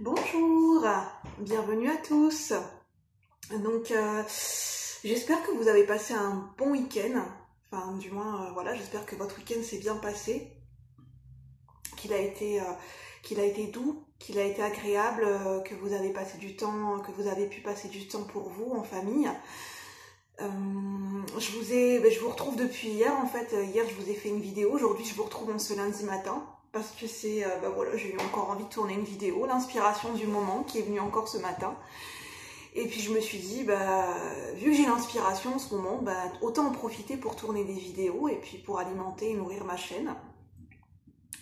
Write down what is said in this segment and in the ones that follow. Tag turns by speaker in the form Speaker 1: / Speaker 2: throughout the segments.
Speaker 1: Bonjour, bienvenue à tous. Donc, j'espère que vous avez passé un bon week-end. Enfin, du moins, voilà, j'espère que votre week-end s'est bien passé, qu'il a été doux, qu'il a été agréable, que vous avez passé du temps, que vous avez pu passer du temps pour vous en famille. Je vous retrouve depuis hier. En fait, hier je vous ai fait une vidéo. Aujourd'hui, je vous retrouve en ce lundi matin. Parce que c'est, voilà, j'ai eu encore envie de tourner une vidéo, l'inspiration du moment qui est venue encore ce matin. Et puis je me suis dit, vu que j'ai l'inspiration en ce moment, autant en profiter pour tourner des vidéos et puis pour alimenter et nourrir ma chaîne.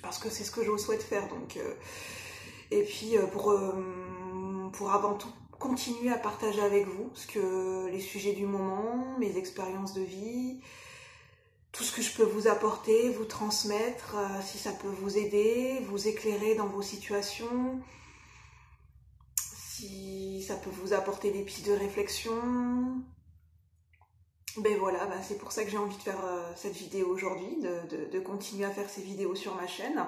Speaker 1: Parce que c'est ce que je souhaite faire. Donc, et puis pour avant tout continuer à partager avec vous les sujets du moment, mes expériences de vie, tout ce que je peux vous apporter, vous transmettre, si ça peut vous aider, vous éclairer dans vos situations, si ça peut vous apporter des pistes de réflexion. Ben voilà, c'est pour ça que j'ai envie de faire cette vidéo aujourd'hui, de continuer à faire ces vidéos sur ma chaîne.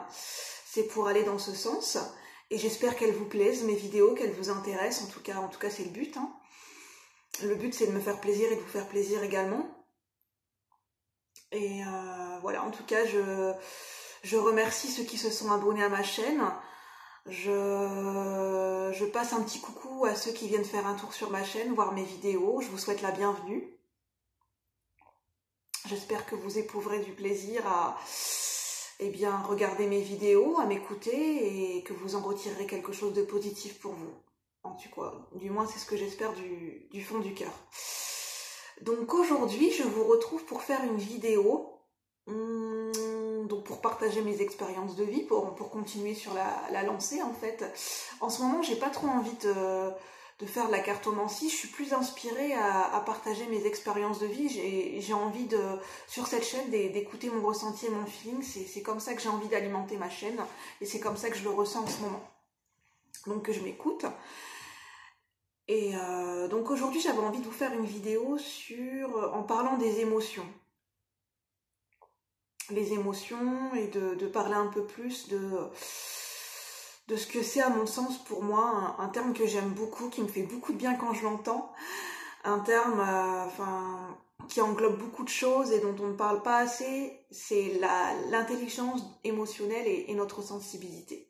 Speaker 1: C'est pour aller dans ce sens. Et j'espère qu'elles vous plaisent, mes vidéos, qu'elles vous intéressent. En tout cas c'est le but. Hein. Le but, c'est de me faire plaisir et de vous faire plaisir également. Et voilà, en tout cas, je remercie ceux qui se sont abonnés à ma chaîne. Je passe un petit coucou à ceux qui viennent faire un tour sur ma chaîne, voir mes vidéos. Je vous souhaite la bienvenue. J'espère que vous éprouverez du plaisir à regarder mes vidéos, à m'écouter et que vous en retirerez quelque chose de positif pour vous. En tout cas, du moins, c'est ce que j'espère du fond du cœur. Donc aujourd'hui, je vous retrouve pour faire une vidéo, donc pour partager mes expériences de vie, pour continuer sur la lancée en fait. En ce moment, j'ai pas trop envie de faire de la cartomancie, je suis plus inspirée à partager mes expériences de vie. J'ai envie sur cette chaîne d'écouter mon ressenti et mon feeling, c'est comme ça que j'ai envie d'alimenter ma chaîne et c'est comme ça que je le ressens en ce moment. Donc que je m'écoute. Et donc aujourd'hui, j'avais envie de vous faire une vidéo en parlant des émotions. Les émotions et de parler un peu plus de ce que c'est à mon sens pour moi, un terme que j'aime beaucoup, qui me fait beaucoup de bien quand je l'entends. Un terme qui englobe beaucoup de choses et dont on ne parle pas assez, c'est l'intelligence émotionnelle et notre sensibilité.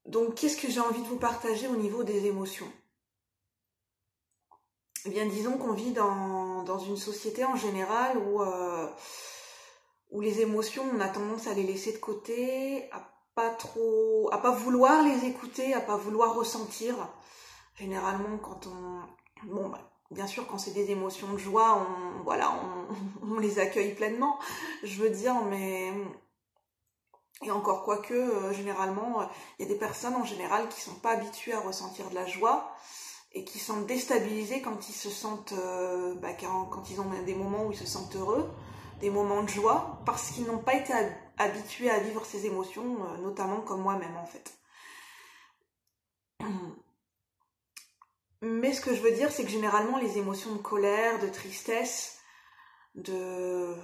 Speaker 1: Donc qu'est-ce que j'ai envie de vous partager au niveau des émotions ? Eh bien, disons qu'on vit dans une société en général où les émotions, on a tendance à les laisser de côté, à pas vouloir les écouter, à pas vouloir ressentir. Généralement, bien sûr, quand c'est des émotions de joie, on les accueille pleinement. Je veux dire, mais et encore quoique, généralement, il y a des personnes en général qui sont pas habituées à ressentir de la joie. Et qui sont déstabilisés quand ils se sentent, quand ils ont des moments où ils se sentent heureux, des moments de joie, parce qu'ils n'ont pas été habitués à vivre ces émotions, notamment comme moi-même en fait. Mais ce que je veux dire, c'est que généralement les émotions de colère, de tristesse, de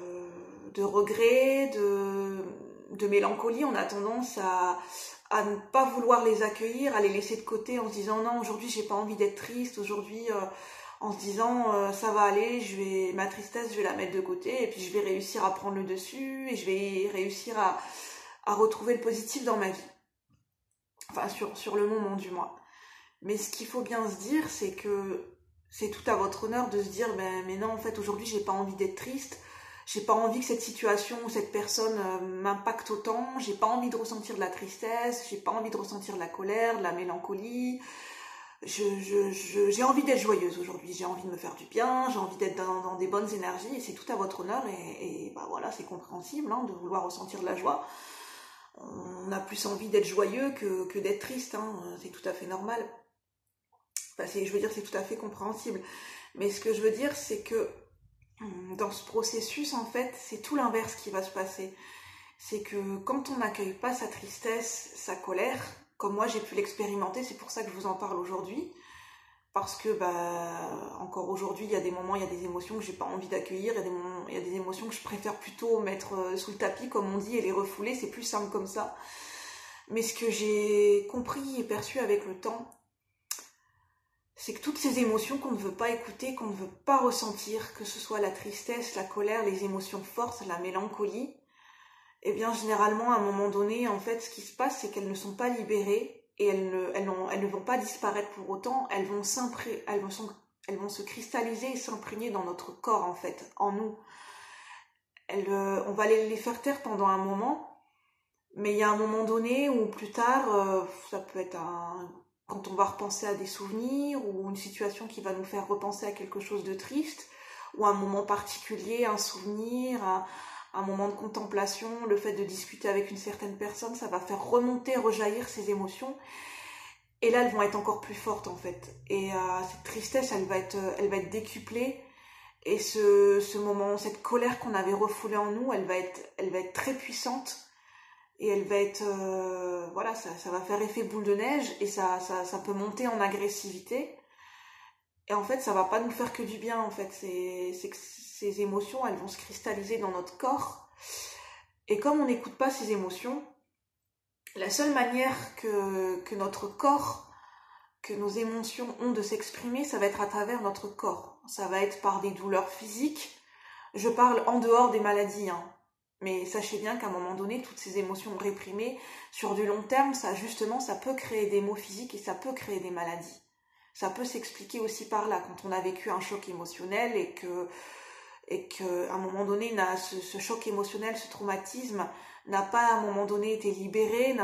Speaker 1: regret, de mélancolie, on a tendance à ne pas vouloir les accueillir, à les laisser de côté en se disant non, aujourd'hui j'ai pas envie d'être triste, aujourd'hui en se disant ça va aller, ma tristesse je vais la mettre de côté et puis je vais réussir à prendre le dessus et je vais réussir à retrouver le positif dans ma vie. Enfin sur le moment du moins. Mais ce qu'il faut bien se dire, c'est que c'est tout à votre honneur de se dire mais non, en fait aujourd'hui j'ai pas envie d'être triste. J'ai pas envie que cette situation ou cette personne m'impacte autant, j'ai pas envie de ressentir de la tristesse, j'ai pas envie de ressentir de la colère, de la mélancolie. J'ai envie d'être joyeuse aujourd'hui, j'ai envie de me faire du bien, j'ai envie d'être dans des bonnes énergies et c'est tout à votre honneur et voilà, c'est compréhensible de vouloir ressentir de la joie. On a plus envie d'être joyeux que d'être triste, c'est tout à fait normal. Je veux dire, c'est tout à fait compréhensible. Mais ce que je veux dire, c'est que dans ce processus, en fait, c'est tout l'inverse qui va se passer. C'est que quand on n'accueille pas sa tristesse, sa colère, comme moi j'ai pu l'expérimenter, c'est pour ça que je vous en parle aujourd'hui, parce que encore aujourd'hui, il y a des moments, il y a des émotions que j'ai pas envie d'accueillir, il y a des émotions que je préfère plutôt mettre sous le tapis, comme on dit, et les refouler, c'est plus simple comme ça. Mais ce que j'ai compris et perçu avec le temps, c'est que toutes ces émotions qu'on ne veut pas écouter, qu'on ne veut pas ressentir, que ce soit la tristesse, la colère, les émotions fortes, la mélancolie, eh bien généralement à un moment donné, en fait, ce qui se passe, c'est qu'elles ne sont pas libérées et elles ne vont pas disparaître pour autant, elles vont se cristalliser et s'imprégner dans notre corps, en fait, en nous. On va les faire taire pendant un moment, mais il y a un moment donné où plus tard, ça peut être quand on va repenser à des souvenirs ou une situation qui va nous faire repenser à quelque chose de triste, ou un moment particulier, un souvenir, un moment de contemplation, le fait de discuter avec une certaine personne, ça va faire remonter, rejaillir ces émotions. Et là, elles vont être encore plus fortes en fait. Et cette tristesse, elle va être décuplée. Et ce moment, cette colère qu'on avait refoulée en nous, elle va être très puissante. Et elle va être, voilà, ça va faire effet boule de neige et ça peut monter en agressivité. Et en fait, ça va pas nous faire que du bien, en fait. C'est que ces émotions, elles vont se cristalliser dans notre corps. Et comme on n'écoute pas ces émotions, la seule manière que notre corps, que nos émotions ont de s'exprimer, ça va être à travers notre corps. Ça va être par des douleurs physiques. Je parle en dehors des maladies, hein. Mais sachez bien qu'à un moment donné, toutes ces émotions réprimées, sur du long terme, ça peut créer des maux physiques et ça peut créer des maladies. Ça peut s'expliquer aussi par là, quand on a vécu un choc émotionnel et que à un moment donné, ce choc émotionnel, ce traumatisme n'a pas à un moment donné été libéré, on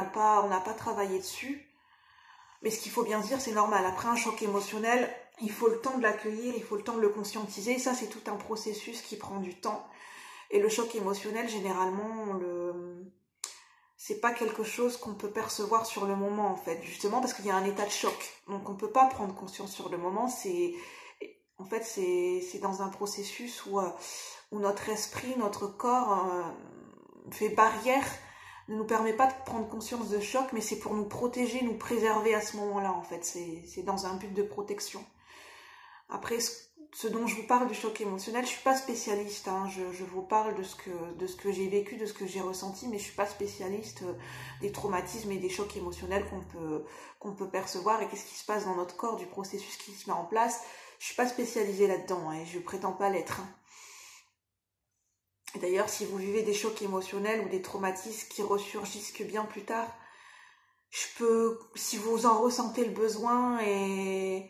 Speaker 1: n'a pas travaillé dessus. Mais ce qu'il faut bien se dire, c'est normal. Après un choc émotionnel, il faut le temps de l'accueillir, il faut le temps de le conscientiser. Ça, c'est tout un processus qui prend du temps. Et le choc émotionnel, généralement, c'est pas quelque chose qu'on peut percevoir sur le moment, en fait. Justement parce qu'il y a un état de choc. Donc, on peut pas prendre conscience sur le moment. C'est dans un processus où notre esprit, notre corps fait barrière, ne nous permet pas de prendre conscience de choc, mais c'est pour nous protéger, nous préserver à ce moment-là, en fait. C'est dans un but de protection. Après, ce dont je vous parle du choc émotionnel, je suis pas spécialiste, hein. Je vous parle de ce que j'ai vécu, de ce que j'ai ressenti, mais je suis pas spécialiste des traumatismes et des chocs émotionnels qu'on peut percevoir et qu'est-ce qui se passe dans notre corps, du processus qui se met en place. Je suis pas spécialisée là-dedans, hein, et je prétends pas l'être, hein. D'ailleurs, si vous vivez des chocs émotionnels ou des traumatismes qui ressurgissent que bien plus tard, si vous en ressentez le besoin et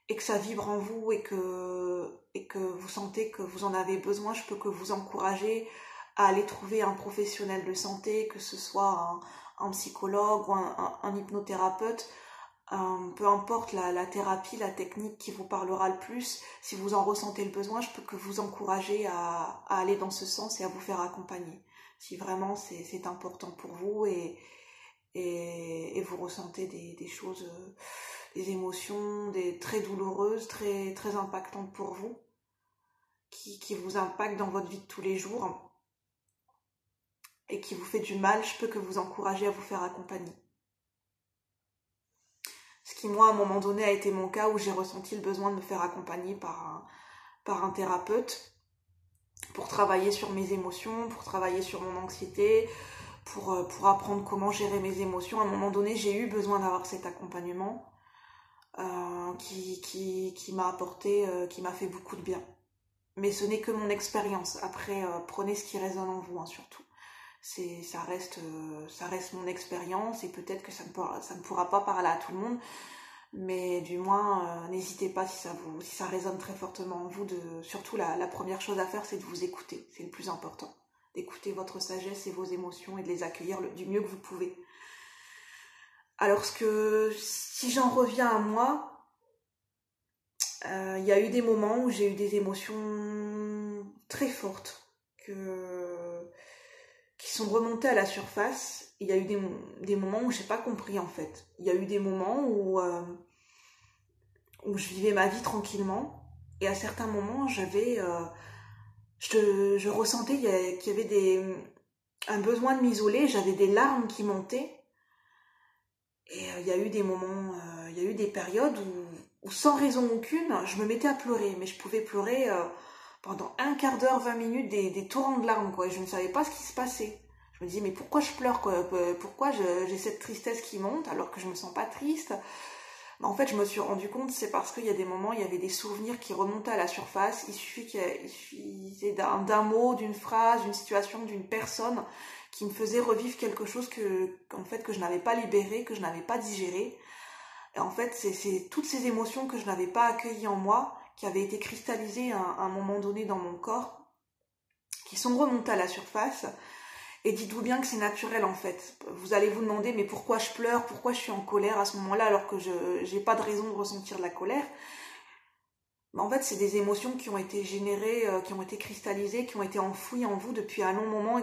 Speaker 1: que ça vibre en vous et que vous sentez que vous en avez besoin, je peux que vous encourager à aller trouver un professionnel de santé, que ce soit un psychologue ou un hypnothérapeute, peu importe la thérapie, la technique qui vous parlera le plus. Si vous en ressentez le besoin, je peux que vous encourager à aller dans ce sens et à vous faire accompagner. Si vraiment c'est important pour vous et vous ressentez des choses... des émotions très douloureuses, très, très impactantes pour vous, qui vous impactent dans votre vie de tous les jours et qui vous fait du mal, je peux que vous encourager à vous faire accompagner. Ce qui, moi, à un moment donné, a été mon cas où j'ai ressenti le besoin de me faire accompagner par un thérapeute pour travailler sur mes émotions, pour travailler sur mon anxiété, pour apprendre comment gérer mes émotions. À un moment donné, j'ai eu besoin d'avoir cet accompagnement. Qui m'a apporté, qui m'a fait beaucoup de bien. Mais ce n'est que mon expérience. Après, prenez ce qui résonne en vous, hein, surtout. Ça reste mon expérience et peut-être que ça ne pourra pas parler à tout le monde, mais du moins, n'hésitez pas si ça résonne très fortement en vous. Surtout, la première chose à faire, c'est de vous écouter. C'est le plus important. D'écouter votre sagesse et vos émotions et de les accueillir du mieux que vous pouvez. Alors si j'en reviens à moi, il y a eu des moments où j'ai eu des émotions très fortes qui sont remontées à la surface. Il y a eu des moments où j'ai pas compris en fait. Il y a eu des moments où je vivais ma vie tranquillement et à certains moments je ressentais qu'il y avait un besoin de m'isoler. J'avais des larmes qui montaient. Et il y a eu des moments, il y a eu des périodes où sans raison aucune, je me mettais à pleurer. Mais je pouvais pleurer pendant un quart d'heure, 20 minutes, des torrents de larmes, quoi. Et je ne savais pas ce qui se passait. Je me dis, mais pourquoi je pleure, quoi? Pourquoi j'ai cette tristesse qui monte alors que je me sens pas triste? En fait, je me suis rendu compte, c'est parce qu'il y a des moments, il y avait des souvenirs qui remontaient à la surface. Il suffisait d'un mot, d'une phrase, d'une situation, d'une personne qui me faisait revivre quelque chose en fait, que je n'avais pas libéré, que je n'avais pas digéré. Et en fait, c'est toutes ces émotions que je n'avais pas accueillies en moi, qui avaient été cristallisées à un moment donné dans mon corps, qui sont remontées à la surface. Et dites-vous bien que c'est naturel en fait. Vous allez vous demander, mais pourquoi je pleure, pourquoi je suis en colère à ce moment-là alors que je n'ai pas de raison de ressentir de la colère. Mais en fait, c'est des émotions qui ont été générées, qui ont été cristallisées, qui ont été enfouies en vous depuis un long moment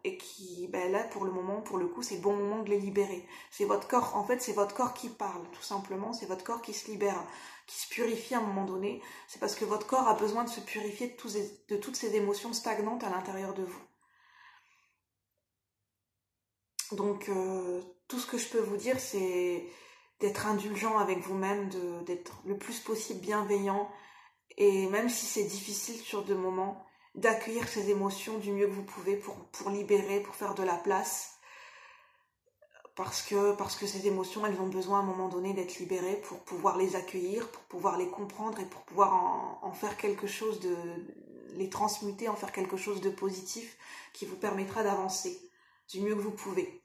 Speaker 1: et qui ben là, pour le moment, pour le coup, c'est le bon moment de les libérer. C'est votre corps, en fait, c'est votre corps qui parle, tout simplement. C'est votre corps qui se libère, qui se purifie à un moment donné. C'est parce que votre corps a besoin de se purifier de toutes ces émotions stagnantes à l'intérieur de vous. Donc, tout ce que je peux vous dire, c'est d'être indulgent avec vous-même, d'être le plus possible bienveillant, et même si c'est difficile sur des moments, d'accueillir ces émotions du mieux que vous pouvez pour libérer, pour faire de la place, parce que ces émotions, elles ont besoin à un moment donné d'être libérées pour pouvoir les accueillir, pour pouvoir les comprendre et pour pouvoir en faire quelque chose les transmuter, en faire quelque chose de positif qui vous permettra d'avancer du mieux que vous pouvez.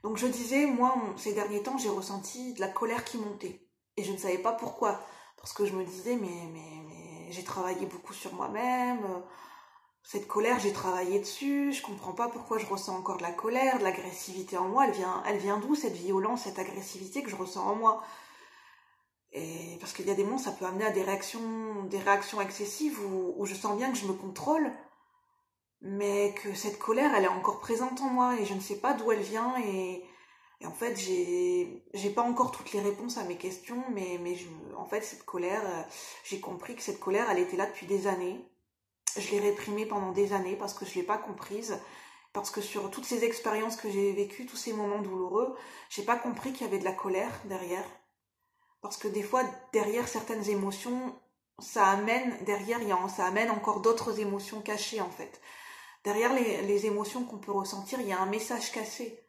Speaker 1: Donc je disais, moi, ces derniers temps, j'ai ressenti de la colère qui montait. Et je ne savais pas pourquoi. Parce que je me disais, mais j'ai travaillé beaucoup sur moi-même. Cette colère, j'ai travaillé dessus. Je comprends pas pourquoi je ressens encore de la colère, de l'agressivité en moi. Elle vient d'où, cette violence, cette agressivité que je ressens en moi? Et parce qu'il y a des moments, ça peut amener à des réactions excessives où je sens bien que je me contrôle, mais que cette colère, elle est encore présente en moi et je ne sais pas d'où elle vient. Et en fait, j'ai pas encore toutes les réponses à mes questions, en fait, cette colère, j'ai compris que cette colère, elle était là depuis des années. Je l'ai réprimée pendant des années parce que je l'ai pas comprise, parce que sur toutes ces expériences que j'ai vécues, tous ces moments douloureux, j'ai pas compris qu'il y avait de la colère derrière. Parce que des fois, derrière certaines émotions, ça amène encore d'autres émotions cachées, en fait. Derrière les émotions qu'on peut ressentir, il y a un message caché.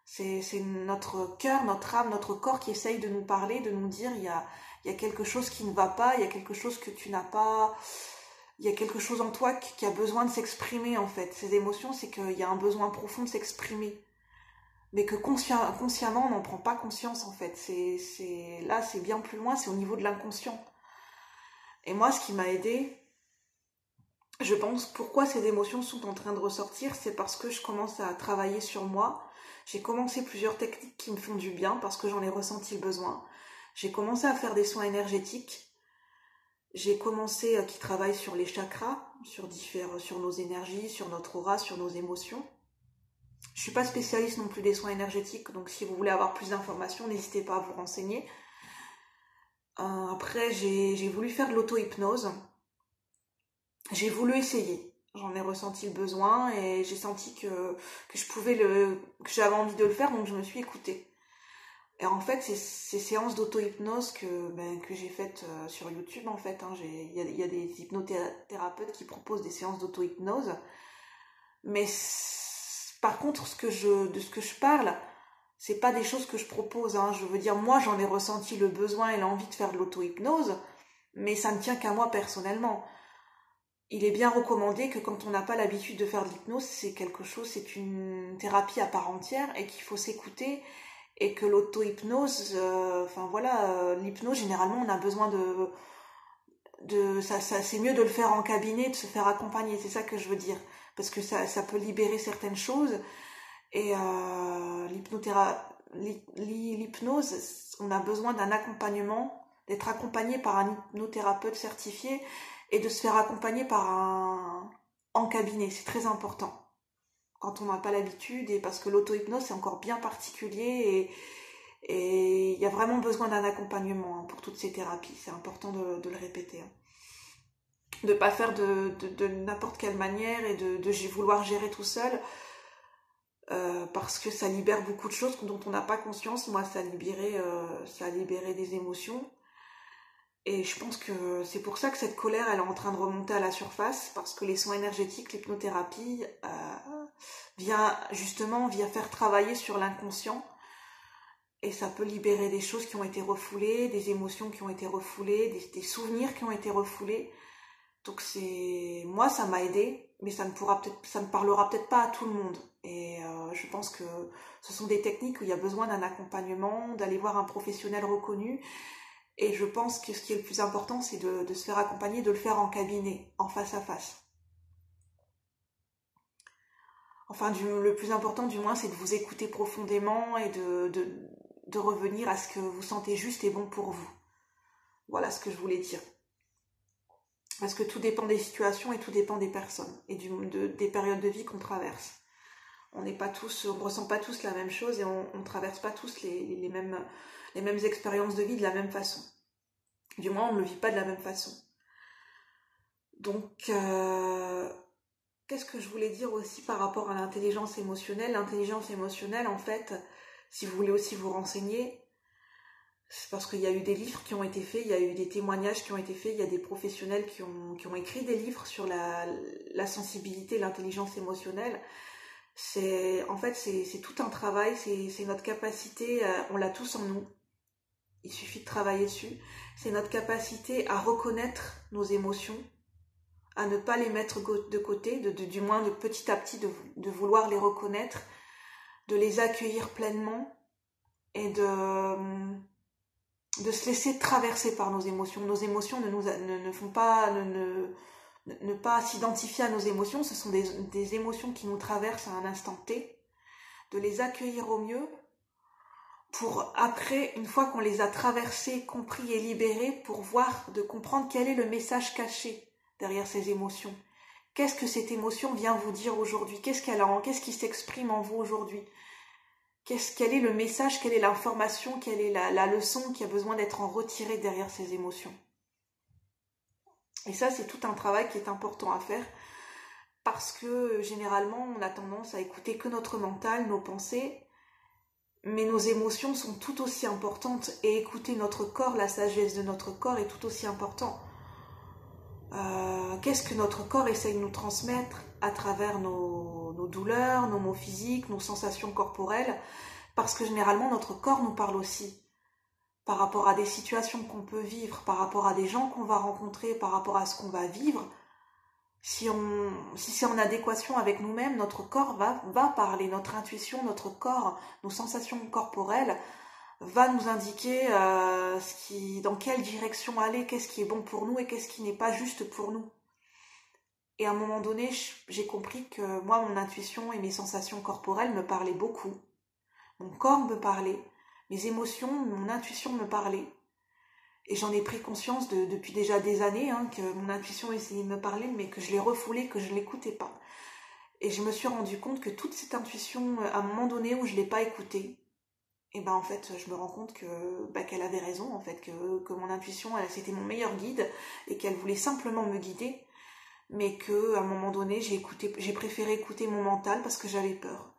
Speaker 1: C'est notre cœur, notre âme, notre corps qui essaye de nous parler, de nous dire il y a quelque chose qui ne va pas, il y a quelque chose que tu n'as pas, il y a quelque chose en toi qui a besoin de s'exprimer en fait. Ces émotions, c'est qu'il y a un besoin profond de s'exprimer. Mais que consciemment, on n'en prend pas conscience en fait. Là, c'est bien plus loin, c'est au niveau de l'inconscient. Et moi, ce qui m'a aidée, je pense, pourquoi ces émotions sont en train de ressortir, c'est parce que je commence à travailler sur moi. J'ai commencé plusieurs techniques qui me font du bien parce que j'en ai ressenti le besoin. J'ai commencé à faire des soins énergétiques. J'ai commencé qui travaillent sur les chakras, sur nos énergies, sur notre aura, sur nos émotions. Je suis pas spécialiste non plus des soins énergétiques, donc si vous voulez avoir plus d'informations, n'hésitez pas à vous renseigner. Après, j'ai voulu faire de l'auto-hypnose. J'ai voulu essayer. J'en ai ressenti le besoin et j'ai senti que j'avais envie de le faire, donc je me suis écoutée. Et en fait, c'est ces séances d'auto-hypnose que j'ai faites sur YouTube, en fait. Il y a des hypnothérapeutes qui proposent des séances d'auto-hypnose. Mais par contre, de ce que je parle, c'est pas des choses que je propose. Je veux dire, moi, j'en ai ressenti le besoin et l'envie de faire de l'auto-hypnose, mais ça ne tient qu'à moi personnellement. Il est bien recommandé que quand on n'a pas l'habitude de faire de l'hypnose, c'est une thérapie à part entière et qu'il faut s'écouter et que l'auto-hypnose, l'hypnose, généralement, on a besoin c'est mieux de le faire en cabinet, de se faire accompagner, c'est ça que je veux dire, parce que ça peut libérer certaines choses et l'hypnose, on a besoin d'un accompagnement, d'être accompagné par un hypnothérapeute certifié et de se faire accompagner en cabinet, c'est très important quand on n'a pas l'habitude et parce que l'auto-hypnose c'est encore bien particulier et il y a vraiment besoin d'un accompagnement pour toutes ces thérapies, c'est important de le répéter. De ne pas faire de n'importe quelle manière et de vouloir gérer tout seul parce que ça libère beaucoup de choses dont on n'a pas conscience. Moi, ça a libéré des émotions. Et je pense que c'est pour ça que cette colère, elle est en train de remonter à la surface, parce que les soins énergétiques, l'hypnothérapie, vient faire travailler sur l'inconscient, et ça peut libérer des choses qui ont été refoulées, des émotions qui ont été refoulées, des souvenirs qui ont été refoulés. Donc moi, ça m'a aidé, mais ça ne parlera peut-être pas à tout le monde. Et je pense que ce sont des techniques où il y a besoin d'un accompagnement, d'aller voir un professionnel reconnu. Et je pense que ce qui est le plus important, c'est de se faire accompagner, de le faire en cabinet, en face à face. Enfin, le plus important, du moins, c'est de vous écouter profondément et de revenir à ce que vous sentez juste et bon pour vous. Voilà ce que je voulais dire. Parce que tout dépend des situations et tout dépend des personnes et des périodes de vie qu'on traverse. On ressent pas tous la même chose et on traverse pas tous les mêmes expériences de vie de la même façon. Du moins, on ne le vit pas de la même façon. Donc, qu'est-ce que je voulais dire aussi par rapport à l'intelligence émotionnelle? L'intelligence émotionnelle, en fait, si vous voulez aussi vous renseigner, c'est parce qu'il y a eu des livres qui ont été faits, il y a eu des témoignages qui ont été faits, il y a des professionnels qui ont écrit des livres sur la sensibilité, l'intelligence émotionnelle. C'est tout un travail, c'est notre capacité, on l'a tous en nous, il suffit de travailler dessus, c'est notre capacité à reconnaître nos émotions, à ne pas les mettre de côté, du moins de petit à petit de vouloir les reconnaître, de les accueillir pleinement et de se laisser traverser par nos émotions. Nos émotions ne font pas, ne pas s'identifier à nos émotions, ce sont des émotions qui nous traversent à un instant T, de les accueillir au mieux, pour après, une fois qu'on les a traversées, compris et libérées, de comprendre quel est le message caché derrière ces émotions. Qu'est-ce que cette émotion vient vous dire aujourd'hui? Qu'est-ce qui s'exprime en vous aujourd'hui? Quel est le message, quelle est l'information, quelle est la leçon qui a besoin d'être en retirée derrière ces émotions? Et ça, c'est tout un travail qui est important à faire, parce que généralement, on a tendance à écouter que notre mental, nos pensées, mais nos émotions sont tout aussi importantes, et écouter notre corps, la sagesse de notre corps est tout aussi important. Qu'est-ce que notre corps essaye de nous transmettre à travers nos douleurs, nos maux physiques, nos sensations corporelles, parce que généralement notre corps nous parle aussi, par rapport à des situations qu'on peut vivre, par rapport à des gens qu'on va rencontrer, par rapport à ce qu'on va vivre. Si c'est en adéquation avec nous-mêmes, notre corps va parler, notre intuition, notre corps, nos sensations corporelles va nous indiquer dans quelle direction aller, qu'est-ce qui est bon pour nous et qu'est-ce qui n'est pas juste pour nous. Et à un moment donné, j'ai compris que moi, mon intuition et mes sensations corporelles me parlaient beaucoup. Mon corps me parlait, mes émotions, mon intuition me parlaient. Et j'en ai pris conscience depuis déjà des années, que mon intuition essayait de me parler, mais que je l'ai refoulée, que je ne l'écoutais pas. Et je me suis rendu compte que toute cette intuition, à un moment donné où je ne l'ai pas écoutée, et en fait, je me rends compte qu'elle avait raison, en fait, que mon intuition, c'était mon meilleur guide, et qu'elle voulait simplement me guider, mais qu'à un moment donné, j'ai préféré écouter mon mental parce que j'avais peur.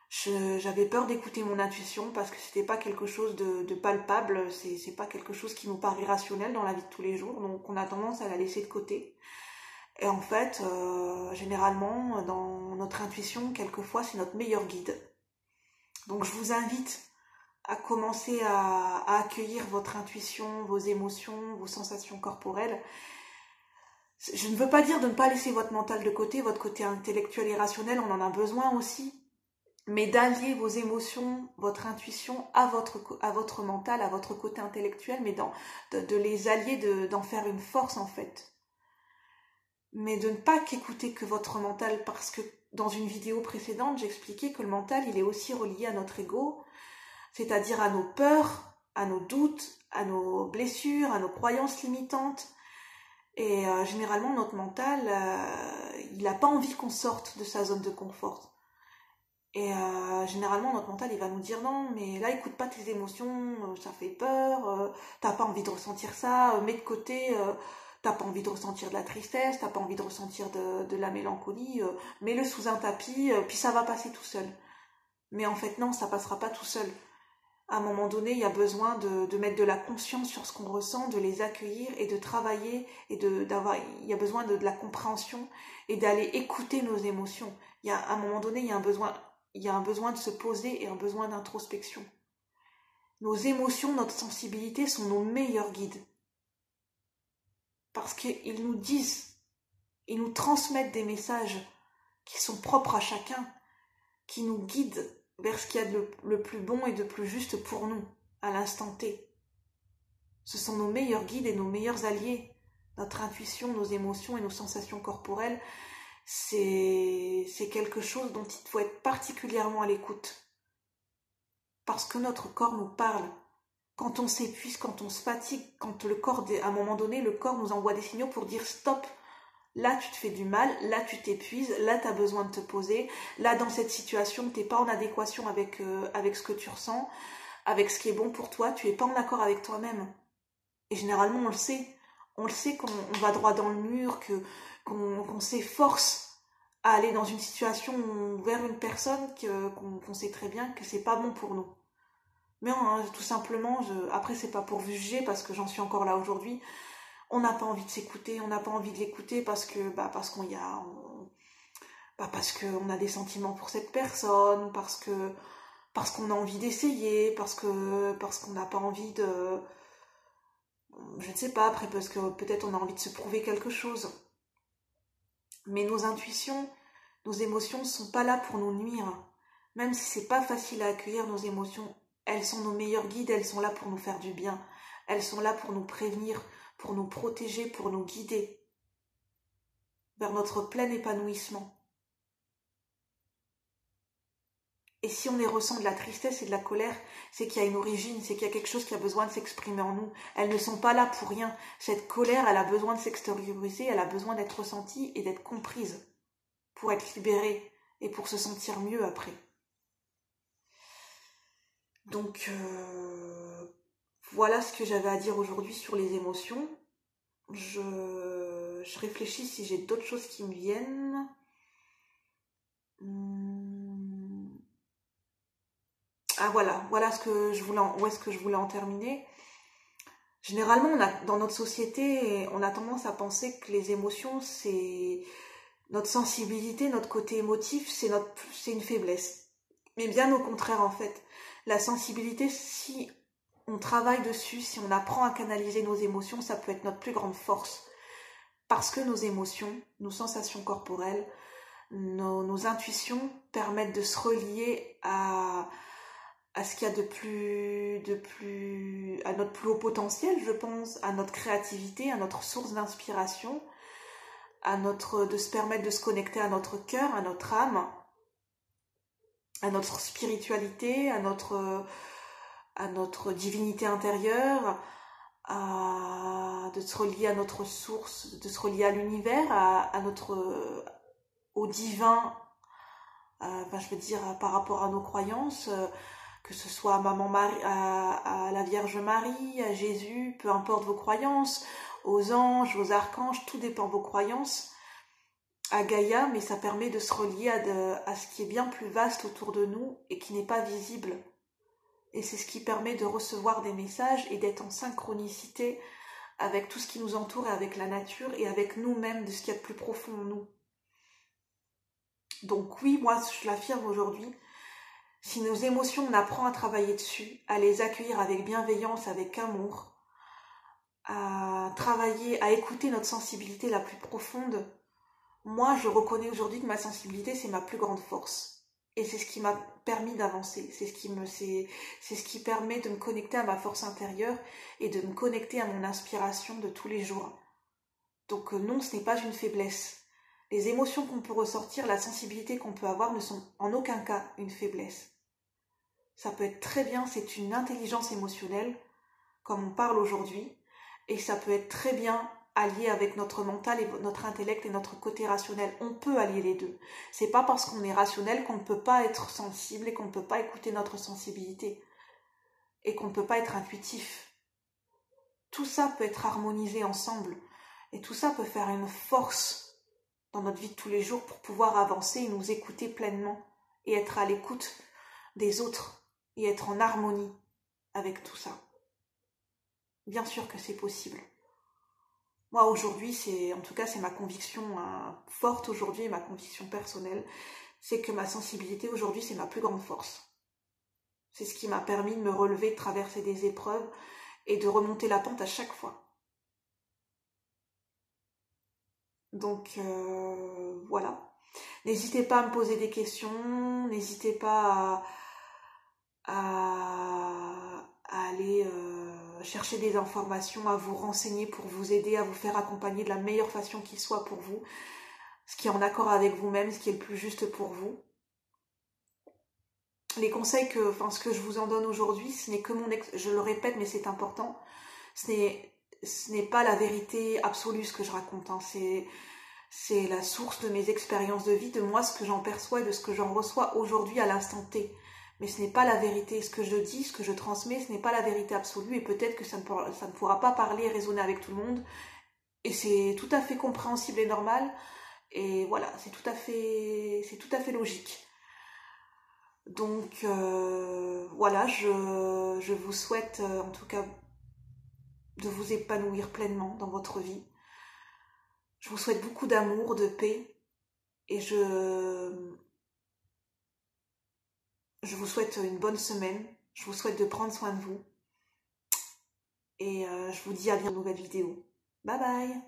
Speaker 1: J'avais peur d'écouter mon intuition parce que c'était pas quelque chose de palpable, c'est pas quelque chose qui nous paraît rationnel dans la vie de tous les jours, donc on a tendance à la laisser de côté. Et en fait, généralement, dans notre intuition, quelquefois, c'est notre meilleur guide. Donc je vous invite à commencer à accueillir votre intuition, vos émotions, vos sensations corporelles. Je ne veux pas dire de ne pas laisser votre mental de côté, votre côté intellectuel et rationnel, on en a besoin aussi, mais d'allier vos émotions, votre intuition à votre mental, à votre côté intellectuel, mais de les allier, d'en faire une force en fait. Mais de ne pas qu'écouter que votre mental, parce que dans une vidéo précédente, j'expliquais que le mental, il est aussi relié à notre ego, c'est-à-dire à nos peurs, à nos doutes, à nos blessures, à nos croyances limitantes. Et généralement, notre mental, il n'a pas envie qu'on sorte de sa zone de confort. Et généralement, notre mental, il va nous dire non, mais là, écoute pas tes émotions, ça fait peur, t'as pas envie de ressentir ça, mets de côté, t'as pas envie de ressentir de la tristesse, t'as pas envie de ressentir de la mélancolie, mets-le sous un tapis, puis ça va passer tout seul. Mais en fait, non, ça passera pas tout seul. À un moment donné, il y a besoin de mettre de la conscience sur ce qu'on ressent, de les accueillir et de travailler, et il y a besoin de la compréhension et d'aller écouter nos émotions. À un moment donné, il y a un besoin de se poser et un besoin d'introspection. Nos émotions, notre sensibilité sont nos meilleurs guides. Parce qu'ils nous disent, ils nous transmettent des messages qui sont propres à chacun, qui nous guident vers ce qu'il y a de le plus bon et de plus juste pour nous, à l'instant T. Ce sont nos meilleurs guides et nos meilleurs alliés. Notre intuition, nos émotions et nos sensations corporelles, c'est quelque chose dont il faut être particulièrement à l'écoute. Parce que notre corps nous parle. Quand on s'épuise, quand on se fatigue, quand le corps, à un moment donné, le corps nous envoie des signaux pour dire stop. Là, tu te fais du mal, là, tu t'épuises, là, tu as besoin de te poser, là, dans cette situation, tu n'es pas en adéquation avec ce que tu ressens, avec ce qui est bon pour toi, tu n'es pas en accord avec toi-même. Et généralement, on le sait. On le sait quand on va droit dans le mur, qu'on s'efforce à aller dans une situation vers une personne qu'on sait très bien que c'est pas bon pour nous. Mais tout simplement, après, c'est pas pour juger parce que j'en suis encore là aujourd'hui. On n'a pas envie de s'écouter, on n'a pas envie de l'écouter parce qu'on a des sentiments pour cette personne, parce qu'on a envie d'essayer, parce qu'on n'a pas envie de, je ne sais pas, après parce que peut-être on a envie de se prouver quelque chose. Mais nos intuitions, nos émotions ne sont pas là pour nous nuire. Même si c'est pas facile à accueillir nos émotions, elles sont nos meilleurs guides, elles sont là pour nous faire du bien. Elles sont là pour nous prévenir, pour nous protéger, pour nous guider vers notre plein épanouissement. Et si on ressent de la tristesse et de la colère, c'est qu'il y a une origine, c'est qu'il y a quelque chose qui a besoin de s'exprimer en nous. Elles ne sont pas là pour rien. Cette colère, elle a besoin de s'extérioriser, elle a besoin d'être ressentie et d'être comprise pour être libérée et pour se sentir mieux après. Donc, voilà ce que j'avais à dire aujourd'hui sur les émotions. Je réfléchis si j'ai d'autres choses qui me viennent. Ah voilà où est-ce que je voulais en terminer. Généralement, dans notre société, on a tendance à penser que les émotions, c'est notre sensibilité, notre côté émotif, c'est une faiblesse. Mais bien au contraire, en fait. La sensibilité, si on travaille dessus, si on apprend à canaliser nos émotions, ça peut être notre plus grande force. Parce que nos émotions, nos sensations corporelles, nos intuitions permettent de se relier à ce qu'il y a à notre plus haut potentiel, je pense, à notre créativité, à notre source d'inspiration, de se permettre de se connecter à notre cœur, à notre âme, à notre spiritualité, à notre divinité intérieure, de se relier à notre source, de se relier à l'univers, au divin, je veux dire par rapport à nos croyances, que ce soit à Maman Marie, à la Vierge Marie, à Jésus, peu importe vos croyances, aux anges, aux archanges, tout dépend de vos croyances, à Gaïa, mais ça permet de se relier à ce qui est bien plus vaste autour de nous et qui n'est pas visible. Et c'est ce qui permet de recevoir des messages et d'être en synchronicité avec tout ce qui nous entoure et avec la nature et avec nous-mêmes, de ce qu'il y a de plus profond en nous. Donc oui, moi je l'affirme aujourd'hui, si nos émotions, on apprend à travailler dessus, à les accueillir avec bienveillance, avec amour, à travailler, à écouter notre sensibilité la plus profonde, moi je reconnais aujourd'hui que ma sensibilité c'est ma plus grande force. Et c'est ce qui m'a permis d'avancer, c'est ce qui permet de me connecter à ma force intérieure et de me connecter à mon inspiration de tous les jours. Donc non, ce n'est pas une faiblesse. Les émotions qu'on peut ressortir, la sensibilité qu'on peut avoir ne sont en aucun cas une faiblesse. Ça peut être très bien, c'est une intelligence émotionnelle, comme on parle aujourd'hui, et ça peut être très bien allié avec notre mental et notre intellect et notre côté rationnel. On peut allier les deux. C'est pas parce qu'on est rationnel qu'on ne peut pas être sensible et qu'on ne peut pas écouter notre sensibilité et qu'on ne peut pas être intuitif. Tout ça peut être harmonisé ensemble et tout ça peut faire une force dans notre vie de tous les jours pour pouvoir avancer et nous écouter pleinement et être à l'écoute des autres et être en harmonie avec tout ça. Bien sûr que c'est possible. Moi aujourd'hui, en tout cas c'est ma conviction forte aujourd'hui, et ma conviction personnelle, c'est que ma sensibilité aujourd'hui c'est ma plus grande force. C'est ce qui m'a permis de me relever, de traverser des épreuves et de remonter la pente à chaque fois. Donc voilà. N'hésitez pas à me poser des questions, n'hésitez pas à aller chercher des informations, à vous renseigner pour vous aider, à vous faire accompagner de la meilleure façon qui soit pour vous, ce qui est en accord avec vous-même, ce qui est le plus juste pour vous. Les conseils ce que je vous en donne aujourd'hui, ce n'est que je le répète, mais c'est important, ce n'est pas la vérité absolue ce que je raconte, hein. C'est la source de mes expériences de vie, de moi, ce que j'en perçois et de ce que j'en reçois aujourd'hui à l'instant T. Mais ce n'est pas la vérité. Ce que je dis, ce que je transmets, ce n'est pas la vérité absolue et peut-être que ça ne pourra pas parler et résonner avec tout le monde. Et c'est tout à fait compréhensible et normal. Et voilà, c'est tout à fait logique. Donc voilà, je vous souhaite en tout cas de vous épanouir pleinement dans votre vie. Je vous souhaite beaucoup d'amour, de paix et je vous souhaite une bonne semaine. Je vous souhaite de prendre soin de vous et je vous dis à bientôt dans une nouvelle vidéo. Bye bye!